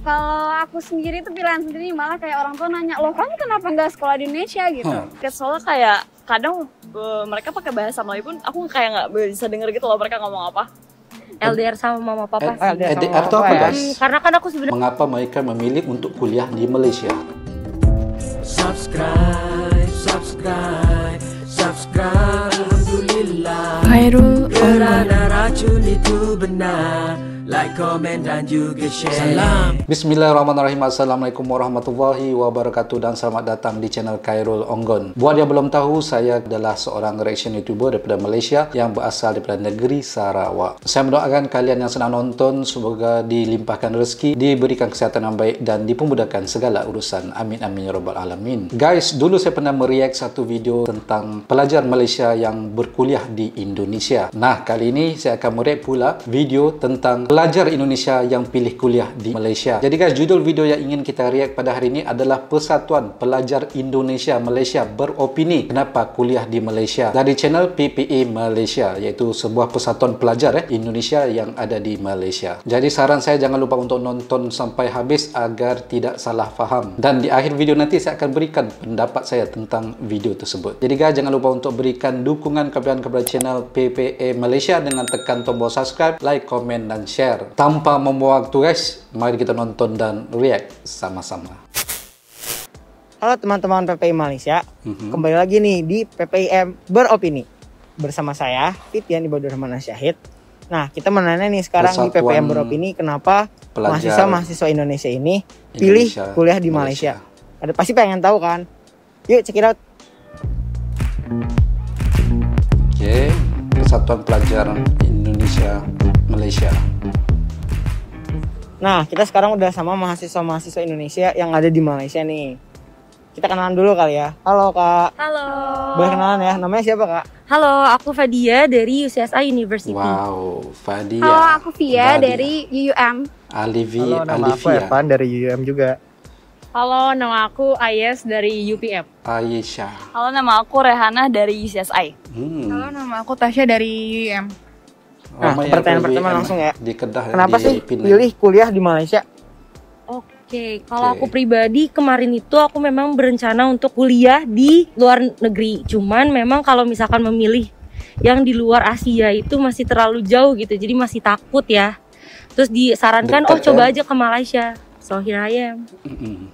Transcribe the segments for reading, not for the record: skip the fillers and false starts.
Kalau aku sendiri tuh pilihan sendiri, malah kayak orang tua nanya, loh kamu kenapa nggak sekolah di Indonesia gitu. Soalnya kayak kadang mereka pakai bahasa Melayu pun aku kayak nggak bisa denger gitu loh mereka ngomong apa. LDR sama mama papa sih. LDR itu apa guys? Karena kan aku sebenarnya Mengapa mereka memilih untuk kuliah di Malaysia? Subscribe, alhamdulillah. Khairul Kerana racun itu benar. Like, comment dan juga share. Salam. Bismillahirrahmanirrahim. Assalamualaikum warahmatullahi wabarakatuh dan selamat datang di channel Khairul Onggon. Buat yang belum tahu, saya adalah seorang reaction YouTuber daripada Malaysia yang berasal daripada negeri Sarawak. Saya mendoakan kalian yang sedang nonton semoga dilimpahkan rezeki, diberikan kesihatan yang baik dan dipermudahkan segala urusan. Amin amin ya rabbal alamin. Guys, dulu saya pernah mereact satu video tentang pelajar Malaysia yang berkuliah di Indonesia. Nah, kali ini saya akan mereact pula video tentang pelajar Indonesia yang pilih kuliah di Malaysia. Jadi guys, judul video yang ingin kita react pada hari ini adalah Persatuan Pelajar Indonesia Malaysia beropini kenapa kuliah di Malaysia, dari channel PPA Malaysia, iaitu sebuah persatuan pelajar Indonesia yang ada di Malaysia. Jadi saran saya jangan lupa untuk nonton sampai habis agar tidak salah faham. Dan di akhir video nanti saya akan berikan pendapat saya tentang video tersebut. Jadi guys, jangan lupa untuk berikan dukungan kepada channel PPA Malaysia dengan tekan tombol subscribe, like, komen dan share. Tanpa membuang waktu guys, mari kita nonton dan react sama-sama. Halo teman-teman PPI Malaysia, kembali lagi nih di PPIM Beropini bersama saya Fitian Ibadur Rahman Syahid. Nah, kita menanya nih sekarang di PPIM Beropini kenapa mahasiswa Indonesia ini pilih kuliah di Malaysia. Ada pasti pengen tahu kan? Yuk check it out. Oke, Persatuan Pelajar Indonesia Malaysia. Nah, kita sekarang udah sama mahasiswa-mahasiswa Indonesia yang ada di Malaysia nih. Kita kenalan dulu kali ya. Halo Kak. Halo. Boleh kenalan ya? Namanya siapa Kak? Halo, aku Fadia dari UCSI University. Wow, Fadia. Halo, aku Via dari UUM. Halo, nama aku Evan dari UUM juga. Halo, nama aku Ayes dari UPM. Aisyah. Halo, nama aku Rehana dari UCSI. Halo, nama aku Tasya dari UM. Nah, pertanyaan pertama langsung ya. Di Kedah. Kenapa sih pilih kuliah di Malaysia? Oke, kalau aku pribadi kemarin itu aku memang berencana untuk kuliah di luar negeri. Cuman memang kalau misalkan memilih yang di luar Asia itu masih terlalu jauh gitu. Jadi masih takut ya. Terus disarankan coba aja ke Malaysia. So here I am.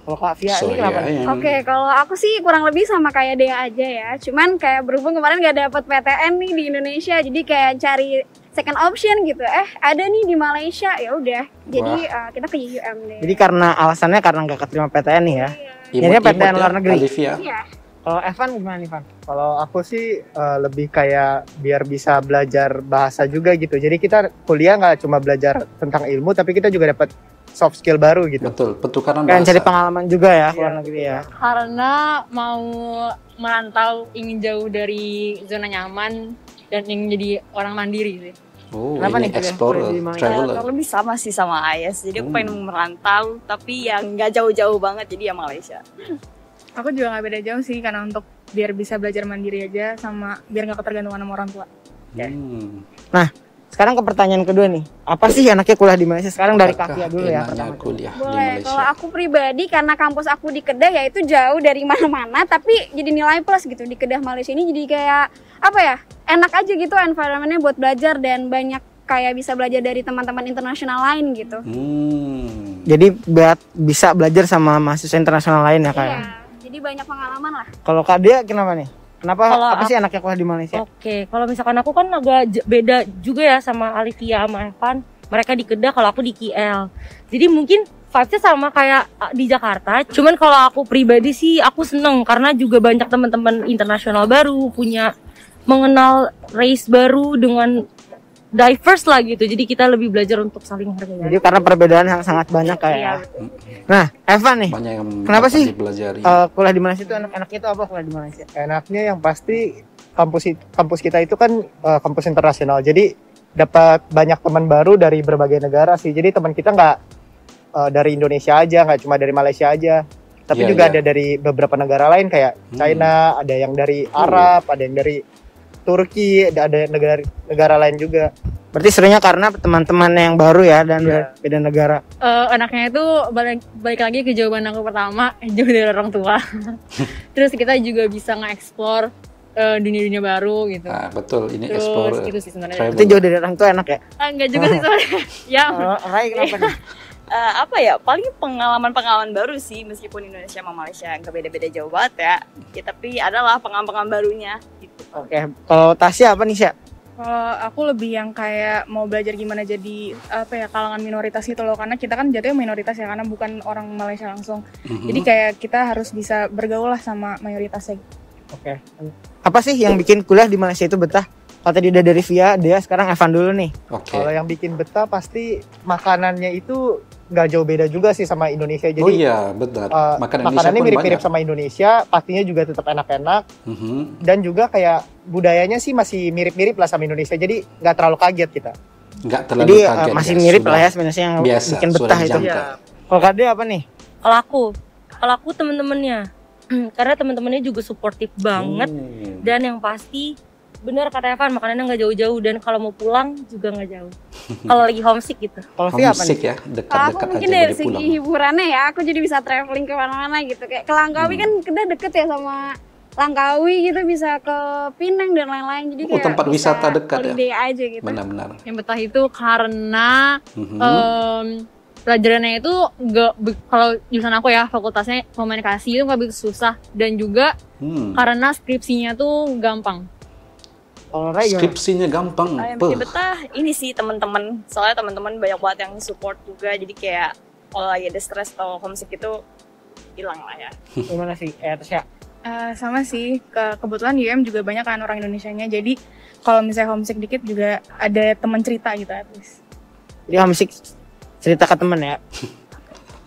Kalau Kak Via ini kenapa? Oke, kalau aku sih kurang lebih sama kayak Dea aja ya. Cuman kayak berhubung kemarin gak dapet PTN nih di Indonesia, jadi kayak cari second option gitu. Ada nih di Malaysia, ya udah. Jadi kita ke UUM deh. Jadi karena alasannya karena nggak keterima PTN nih ya. Jadinya PTN luar negeri. Iya. Kalau Evan gimana nih, Van? Kalau aku sih lebih kayak biar bisa belajar bahasa juga gitu. Jadi kita kuliah nggak cuma belajar tentang ilmu, tapi kita juga dapat soft skill baru gitu. Betul, pertukaran Kan bahasa. cari pengalaman juga ya luar negeri ya. Karena mau merantau, ingin jauh dari zona nyaman dan ingin jadi orang mandiri sih. Oh, Kenapa ini nih explorer, traveler. Lebih sama sih sama Ayes. Jadi aku pengen merantau, tapi yang nggak jauh-jauh banget. Jadi ya Malaysia. Aku juga nggak beda jauh sih, karena untuk biar bisa belajar mandiri aja sama biar nggak ketergantungan sama orang tua. Nah, sekarang ke pertanyaan kedua nih. Apa sih enaknya kuliah di Malaysia? Sekarang dari Kak Via dulu ya. Enaknya kuliah di Boleh, Malaysia. kalau aku pribadi karena kampus aku di Kedah ya itu jauh dari mana-mana, tapi jadi nilai plus gitu di Kedah Malaysia ini, jadi kayak apa ya, enak aja gitu environmentnya buat belajar dan banyak kayak bisa belajar dari teman-teman internasional lain gitu. Jadi buat bisa belajar sama mahasiswa internasional lain ya Kak. Iya, jadi banyak pengalaman lah. Kalau Kak Dia kenapa nih? Kenapa Kalau apa sih enaknya kuliah di Malaysia? Oke, kalau misalkan aku kan agak beda juga ya sama Alivia sama Evan. Mereka di Kedah, kalau aku di KL. Jadi mungkin vibes-nya sama kayak di Jakarta. Cuman kalau aku pribadi sih aku seneng karena juga banyak teman-teman internasional baru, punya mengenal race baru dengan diverse lah gitu. Jadi kita lebih belajar untuk saling menghargai. Jadi karena perbedaan yang sangat banyak kayak. Iya. Nah, Evan nih. Banyak yang Kenapa sih dipelajari. kuliah di Malaysia itu enaknya itu apa kuliah di Malaysia? Enaknya yang pasti kampus kita itu kan kampus internasional. Jadi dapat banyak teman baru dari berbagai negara sih. Jadi teman kita nggak dari Indonesia aja, nggak cuma dari Malaysia aja. Tapi juga ada dari beberapa negara lain kayak China, ada yang dari Arab, ada yang dari Turki, ada negara lain juga. Berarti serunya karena teman-teman yang baru ya dan beda negara. Enaknya itu balik lagi ke jawaban aku pertama, jauh dari orang tua. Terus kita juga bisa nge-explore dunia-dunia baru gitu. Ah, betul, ini Terus explore. itu sih sebenarnya. Berarti jauh dari orang tua enak ya? Enggak juga sih sebenarnya. Ya. Rai kenapa nih? Apa ya, paling pengalaman-pengalaman baru sih, meskipun Indonesia sama Malaysia nggak beda-beda jauh banget ya. Tapi adalah pengalaman-pengalaman barunya gitu. Oke, kalau Tasya apa nih, Sya? Kalau aku lebih yang kayak mau belajar gimana jadi kalangan minoritas gitu loh, karena kita kan jatuhnya minoritas ya, karena bukan orang Malaysia langsung. Jadi kayak kita harus bisa bergaul lah sama mayoritasnya. Oke. Apa sih yang bikin kuliah di Malaysia itu betah? Kalau tadi udah dari Via, dia sekarang Evan dulu nih. Kalau yang bikin betah pasti makanannya itu nggak jauh beda juga sih sama Indonesia. Jadi Oh iya, benar. makanannya mirip-mirip sama Indonesia, pastinya juga tetap enak-enak. Dan juga kayak budayanya sih masih mirip-mirip lah sama Indonesia. Jadi nggak terlalu kaget kita. Nggak terlalu Jadi kaget. masih mirip lah ya sebenarnya yang bikin betah itu. Kalau Kade apa nih? Kalau aku temen-temennya. Karena temen-temennya juga suportif banget. Dan yang pasti bener kata Evan, makanannya nggak jauh-jauh, dan kalau mau pulang juga nggak jauh. Kalau lagi homesick gitu. Kalau Via apa nih? Ya, dekat-dekat aku mungkin aja dari dari segi pulang. hiburannya ya, aku jadi bisa traveling kemana-mana gitu. Kayak ke Langkawi kan kita deket ya sama Langkawi gitu, bisa ke Pinang dan lain-lain. Jadi kayak tempat wisata dekat ya. holiday aja gitu. Benar-benar. Yang betah itu karena pelajarannya itu kalau jurusan aku ya, fakultasnya komunikasi itu nggak begitu susah, dan juga karena skripsinya tuh gampang. Skripsinya gampang. Yang bikin betah ini sih teman-teman. Soalnya teman-teman banyak banget yang support juga. Jadi kayak kalau lagi ada stres atau homesick itu hilang lah ya. Gimana sih? Tasya? Sama sih, kebetulan UM juga banyak kan orang Indonesianya. Jadi kalau misalnya homesick dikit juga ada teman cerita gitu at least. Jadi homesick cerita ke temen ya.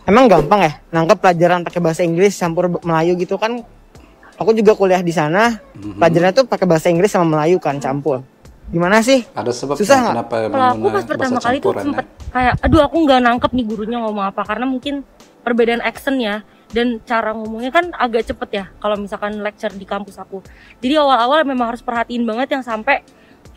Emang gampang ya nangkep pelajaran pakai bahasa Inggris campur Melayu gitu kan? Aku juga kuliah di sana, pelajarannya tuh pakai bahasa Inggris sama Melayu kan campur. Gimana sih? Ada sebab susah nggak? Kenapa Kalau aku pas pertama kali tuh sempet kayak, aduh aku nggak nangkep nih gurunya ngomong apa, karena mungkin perbedaan accent ya, dan cara ngomongnya kan agak cepet ya kalau misalkan lecture di kampus aku. Jadi awal-awal memang harus perhatiin banget yang sampai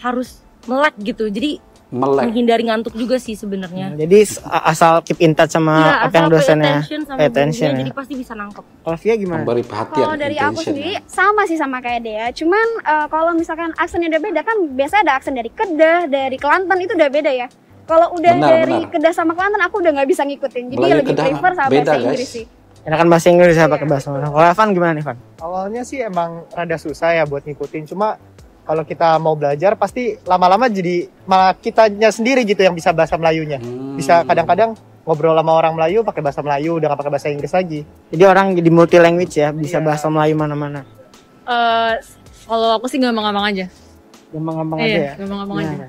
harus melek gitu. Jadi menghindari ngantuk juga sih sebenarnya. Jadi asal keep in touch sama apa yang dosennya, pay attention ya. Jadi pasti bisa nangkep. Kalau Via gimana? Memberi perhatian. Kalau dari aku sendiri sama sih sama kayak Dea. Cuman kalau misalkan aksennya udah beda kan, biasanya ada aksen dari Kedah, dari Kelantan, itu udah beda ya. Kalau udah dari Kedah sama Kelantan aku udah nggak bisa ngikutin. Jadi Melayu lebih prefer sama bahasa Inggris sih. Enakan bahasa Inggris ya pakai bahasa Melayu. Kalau Evan gimana nih, Evan? Awalnya sih emang rada susah ya buat ngikutin. Cuma kalau kita mau belajar pasti lama-lama jadi malah kitanya sendiri gitu yang bisa bahasa Melayunya. Bisa kadang-kadang ngobrol sama orang Melayu pakai bahasa Melayu, udah nggak pakai bahasa Inggris lagi. Jadi orang jadi multi language ya, bisa bahasa Melayu mana-mana. Kalau aku sih gampang-gampang aja. Gampang-gampang aja ya? Gampang-gampang aja.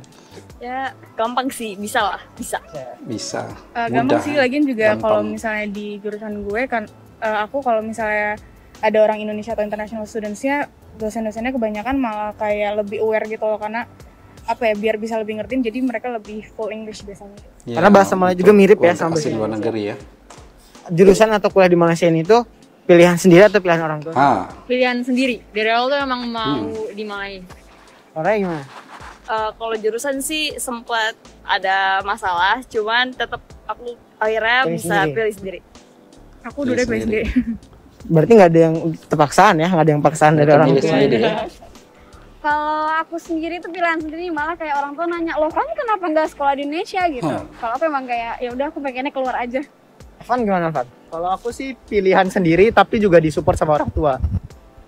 Ya gampang sih, bisa lah, bisa. Bisa. Gampang sih, lagian juga kalau misalnya di jurusan gue kan, aku kalau misalnya ada orang Indonesia atau international students-nya, dosen-dosennya kebanyakan malah kayak lebih aware gitu loh, karena apa ya, biar bisa lebih ngertiin, jadi mereka lebih full English biasanya. Ya, karena bahasa Melayu juga mirip ya sama bahasa luar negeri ya. Jurusan atau kuliah di Malaysia ini tuh pilihan sendiri atau pilihan orang tua? Pilihan sendiri. Dari awal tuh emang mau di Malay. Orangnya gimana? Kalau jurusan sih sempat ada masalah, cuman tetap aku akhirnya bisa pilih sendiri. Aku udah pilih sendiri. Berarti nggak ada yang terpaksaan ya, nggak ada yang paksaan dari orang tua. Kalau aku sendiri tuh pilihan sendiri, malah kayak orang tua nanya, loh kamu kenapa nggak sekolah di Indonesia gitu. Kalau aku emang kayak ya udah aku pengennya keluar aja. Evan gimana, Evan? Kalau aku sih pilihan sendiri tapi juga disupport sama orang tua.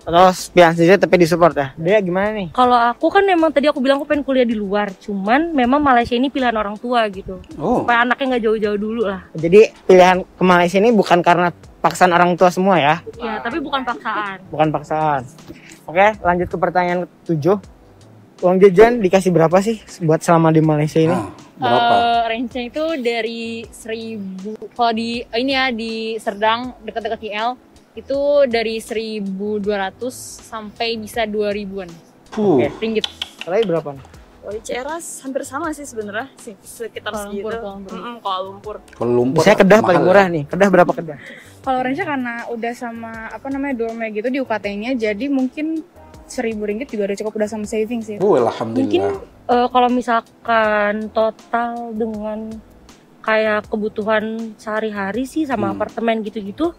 Terus pilihan sendiri tapi disupport ya. Dia gimana nih? Kalau aku kan memang tadi aku bilang aku pengen kuliah di luar, cuman memang Malaysia ini pilihan orang tua gitu. Supaya anaknya nggak jauh-jauh dulu lah. Jadi pilihan ke Malaysia ini bukan karena paksaan orang tua semua ya? Ya, tapi bukan paksaan. Bukan paksaan. Oke, lanjut ke pertanyaan 7. Uang jajan dikasih berapa sih buat selama di Malaysia ini? Berapa? Range-nya itu dari 1.000. Kalau di ini ya di Serdang dekat-dekat KL itu dari 1.200 sampai bisa 2.000-an. Oke, ringgit. Kalau berapa? Kalau di Ceras hampir sama sih sebenarnya, sekitar segitu. Kuala Lumpur. Saya Kedah paling murah nih. Kedah berapa Kedah? Kalau range karena udah sama apa namanya dormnya gitu di UKT-nya, jadi mungkin Rp1.000 juga udah sama saving sih. Alhamdulillah. Mungkin kalau misalkan total dengan kayak kebutuhan sehari-hari sih sama apartemen gitu-gitu,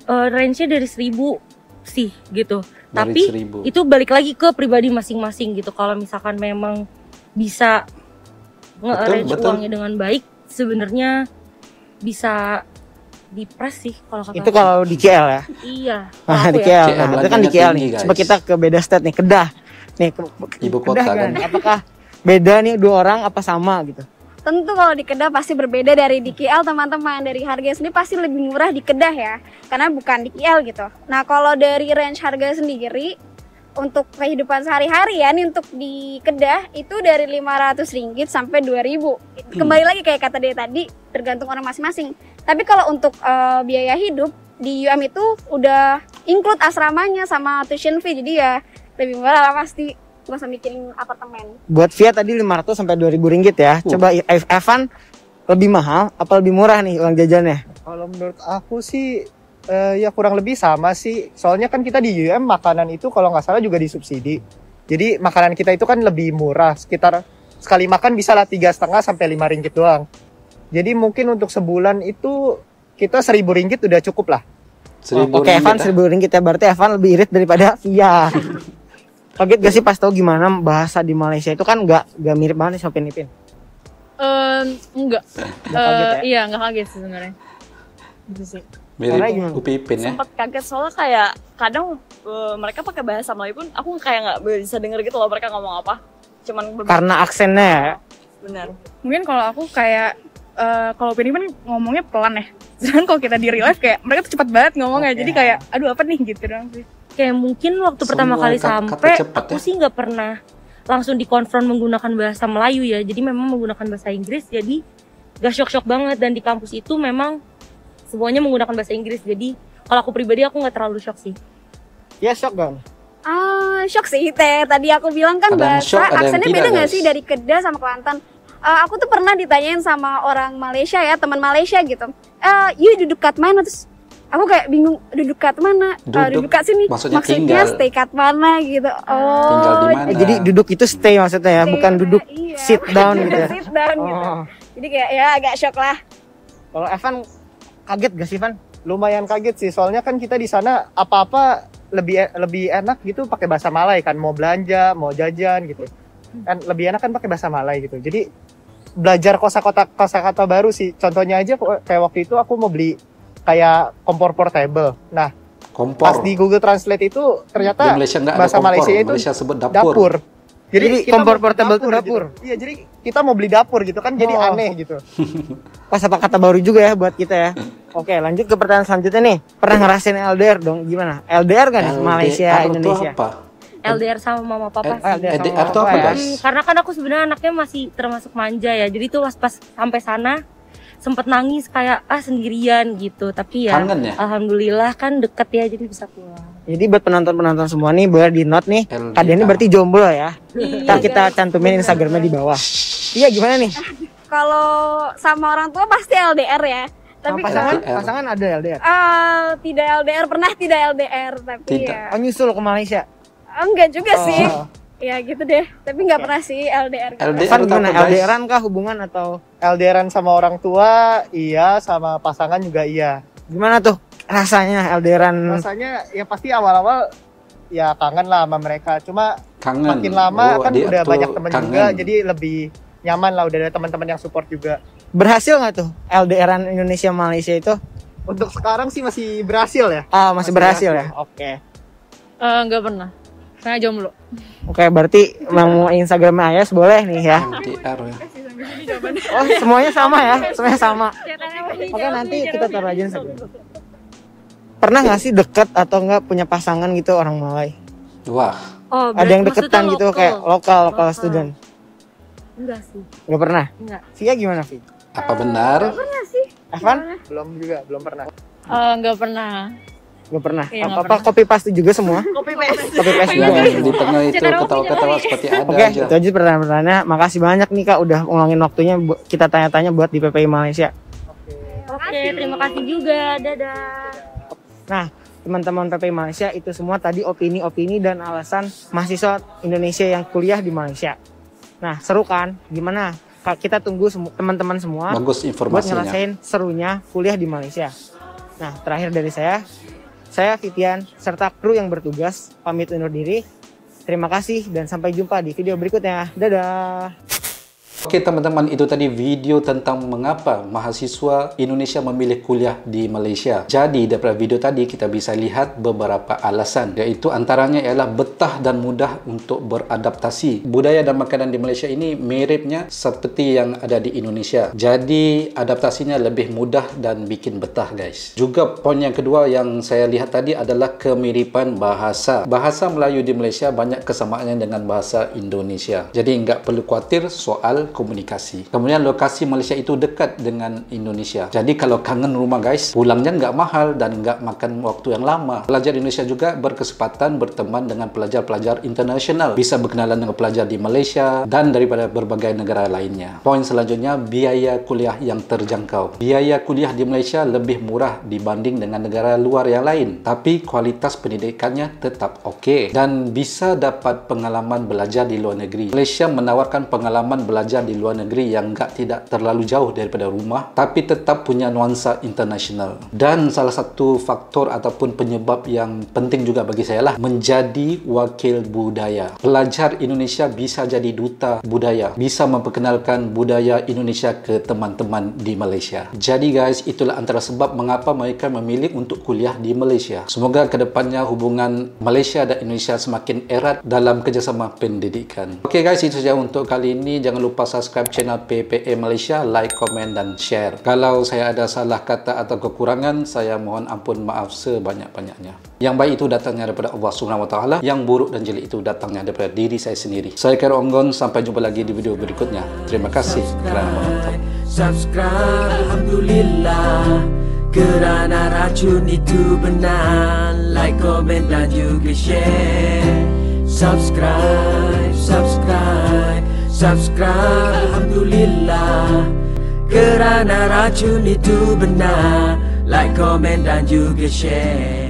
range-nya dari 1.000 sih gitu. Dari Tapi 1.000. itu balik lagi ke pribadi masing-masing gitu. Kalau misalkan memang bisa nge-arrange Betul. uangnya dengan baik, sebenarnya bisa dipres sih kalau kata Itu aku. kalau di KL ya. Iya. Nah, kalau di aku KL. ya. Nah, itu kan di belanjanya KL tinggi, nih. guys. Coba kita ke beda state nih, Kedah. Nih, Ibu kota Kedah kan. gimana nih? Apakah beda nih 2 orang apa sama gitu? Tentu kalau di Kedah pasti berbeda dari di KL teman-teman. Dari harga sendiri pasti lebih murah di Kedah ya, karena bukan di KL gitu. Nah kalau dari range harga sendiri untuk kehidupan sehari-hari ya, nih untuk di Kedah itu dari Rp500 sampai Rp2.000. Kembali lagi kayak kata dia tadi, tergantung orang masing-masing. Tapi kalau untuk biaya hidup di UM itu udah include asramanya sama tuition fee, jadi ya lebih murah lah pasti. Gak usah mikirin apartemen. Buat Via tadi 500 sampai Rp2.000 ya. Coba Evan lebih mahal apa lebih murah nih uang jajannya? Kalau menurut aku sih ya kurang lebih sama sih. Soalnya kan kita di UM makanan itu kalau nggak salah juga disubsidi. Jadi makanan kita itu kan lebih murah. Sekitar sekali makan bisa lah 3,5 sampai Rp5 doang. Jadi mungkin untuk sebulan itu kita Rp1.000 udah cukup lah. Oke, Evan Rp1.000 ya. Berarti Evan lebih irit daripada Via. Kaget gak sih pas tahu gimana bahasa di Malaysia itu kan nggak mirip banget nih sama Ipin? Enggak. kaget ya? Iya, enggak kaget sih sebenarnya. Gitu sih. Mirip gimana? Upipin ya. Sempat kaget soalnya kayak kadang mereka pakai bahasa Melayu pun aku kayak nggak bisa denger gitu loh mereka ngomong apa. Cuman Karena aksennya ya. benar. Mungkin kalau aku kayak kalau Penny kan ngomongnya pelan ya. Sedangkan kalau kita di real life kayak mereka tuh cepat banget ngomongnya. Jadi kayak aduh apa nih gitu doang sih. Kayak mungkin waktu pertama Semua kali kata sampai cepat aku ya. sih nggak pernah langsung dikonfront menggunakan bahasa Melayu ya, jadi memang menggunakan bahasa Inggris, jadi gak shock banget. Dan di kampus itu memang semuanya menggunakan bahasa Inggris, jadi kalau aku pribadi aku nggak terlalu shock sih. Ya shock dong. Shock sih teh. Tadi aku bilang kan Ada yang bahasa shock, ada yang aksennya tidak, beda nggak guys. sih dari Kedah sama Kelantan? Aku tuh pernah ditanyain sama orang Malaysia ya, teman Malaysia gitu. You duduk kat mana? Terus aku kayak bingung, duduk kat mana? Duduk kat sini. maksudnya tinggal. stay kat mana gitu. Tinggal di mana? Jadi duduk itu stay maksudnya ya, stay bukan mana, duduk iya. sit down gitu ya. Sit down gitu. Oh. Jadi kayak ya agak shock lah. Kalau Evan kaget gak sih, Van? Lumayan kaget sih, soalnya kan kita di sana apa-apa lebih enak gitu pakai bahasa Malay kan, mau belanja, mau jajan gitu. Kan lebih enak kan pakai bahasa Malay gitu. Jadi belajar kosakata baru sih. Contohnya aja kayak waktu itu aku mau beli kayak kompor portable. Nah, pas Kompor. di Google Translate itu Di ternyata Malaysia nggak ada bahasa kompor. Malaysia itu Malaysia sebut dapur. dapur. Jadi kita kompor mau portable tuh dapur. Gitu. Iya, jadi kita mau beli dapur gitu kan, jadi Oh. aneh gitu. Kata baru juga ya buat kita ya. Oke, lanjut ke pertanyaan selanjutnya nih. Pernah ngerasain LDR dong? Gimana? LDR kan Malaysia, LDR itu Indonesia? apa? LDR sama mama papa sih. LDR sama LDR itu apa, ya? guys? Karena kan aku sebenarnya anaknya masih termasuk manja ya, jadi tuh pas sampai sana sempet nangis kayak sendirian gitu, tapi ya Kangen ya? alhamdulillah kan deket ya, jadi bisa pulang. Jadi buat penonton-penonton semua nih boleh di note nih. LDR. Kalian ini berarti jomblo ya. Iya, Ntar kita guys. cantumin Instagramnya di bawah. Iya, gimana nih? Kalau sama orang tua pasti LDR ya. Tapi Sama kalau pasangan ada LDR. tidak LDR, pernah tidak LDR, tapi Tidak. ya Oh, nyusul ke Malaysia. enggak juga sih. Oh. Ya gitu deh, tapi nggak pernah sih LDR gitu. LDR Evan itu gimana? apa, guys? LDRan kah hubungan atau LDRan sama orang tua, iya, sama pasangan juga iya. gimana tuh rasanya LDRan? Rasanya ya pasti awal-awal ya kangen lah sama mereka. Cuma Kangen. makin lama Oh, kan dia udah tuh banyak teman kangen. juga, jadi lebih nyaman lah, udah ada teman-teman yang support juga. Berhasil nggak tuh LDRan Indonesia Malaysia itu? Untuk sekarang sih masih berhasil ya. Masih berhasil ya. Oke. Enggak pernah. Saya jomblo. Oke, berarti mau Instagramnya Ayas boleh nih ya. LDR ya. Oh, semuanya sama ya? Semuanya sama. Oke, nanti kita taruh aja Instagram. Pernah nggak sih deket atau nggak punya pasangan gitu orang Malay? Wah. Oh, Ada yang maksudnya deketan gitu kayak lokal student? Enggak sih, Nggak pernah? enggak. Via gimana, Vi? Apa benar? Evan? Belum pernah. Enggak pernah. Nggak pernah. Iya, nggak Apa copy paste juga semua? Copy paste. Copy paste juga. Yang di tengah itu ketawa-ketawa seperti ada Oke, aja. itu aja pertanyaan-pertanyaannya. Makasih banyak nih Kak udah ngulangin waktunya kita tanya-tanya buat di PPI Malaysia. Oke, terima kasih juga. Dadah. Nah, teman-teman PPI Malaysia itu semua tadi opini-opini dan alasan mahasiswa Indonesia yang kuliah di Malaysia. Nah, seru kan? Gimana? Kita tunggu teman-teman semua bagus buat informasinya. ngerasain serunya kuliah di Malaysia. Nah, terakhir dari saya Fitian serta kru yang bertugas pamit undur diri. Terima kasih dan sampai jumpa di video berikutnya. Dadah. Oke teman-teman, itu tadi video tentang mengapa mahasiswa Indonesia memilih kuliah di Malaysia. Jadi daripada video tadi kita bisa lihat beberapa alasan, iaitu antaranya ialah betah dan mudah untuk beradaptasi. Budaya dan makanan di Malaysia ini miripnya seperti yang ada di Indonesia. Jadi adaptasinya lebih mudah dan bikin betah guys. Juga poin yang kedua yang saya lihat tadi adalah kemiripan bahasa. Bahasa Melayu di Malaysia banyak kesamaannya dengan bahasa Indonesia. Jadi nggak perlu khawatir soal komunikasi. Kemudian lokasi Malaysia itu dekat dengan Indonesia. Jadi kalau kangen rumah guys, pulangnya nggak mahal dan nggak makan waktu yang lama. Pelajar Indonesia juga berkesempatan berteman dengan pelajar-pelajar internasional. Bisa berkenalan dengan pelajar di Malaysia dan daripada berbagai negara lainnya. Poin selanjutnya, biaya kuliah yang terjangkau. Biaya kuliah di Malaysia lebih murah dibanding dengan negara luar yang lain. Tapi kualitas pendidikannya tetap okey dan bisa dapat pengalaman belajar di luar negeri. Malaysia menawarkan pengalaman belajar di luar negeri yang tidak terlalu jauh daripada rumah tapi tetap punya nuansa internasional. Dan salah satu faktor ataupun penyebab yang penting juga bagi saya lah menjadi wakil budaya. Pelajar Indonesia bisa jadi duta budaya, bisa memperkenalkan budaya Indonesia ke teman-teman di Malaysia. Jadi guys, itulah antara sebab mengapa mereka memilih untuk kuliah di Malaysia. Semoga kedepannya hubungan Malaysia dan Indonesia semakin erat dalam kerjasama pendidikan. Oke guys, itu saja untuk kali ini. Jangan lupa subscribe channel PPA Malaysia, like, komen dan share. Kalau saya ada salah kata atau kekurangan, saya mohon ampun maaf sebanyak-banyaknya. Yang baik itu datangnya daripada Allah Subhanahu Wa Taala, yang buruk dan jelek itu datangnya daripada diri saya sendiri. Saya Khairul Onggon, sampai jumpa lagi di video berikutnya. Terima kasih kerana menonton. Subscribe, Alhamdulillah, kerana racun itu benar. Like, komen dan juga share. Subscribe, Alhamdulillah, kerana racun itu benar. Like, komen dan juga share.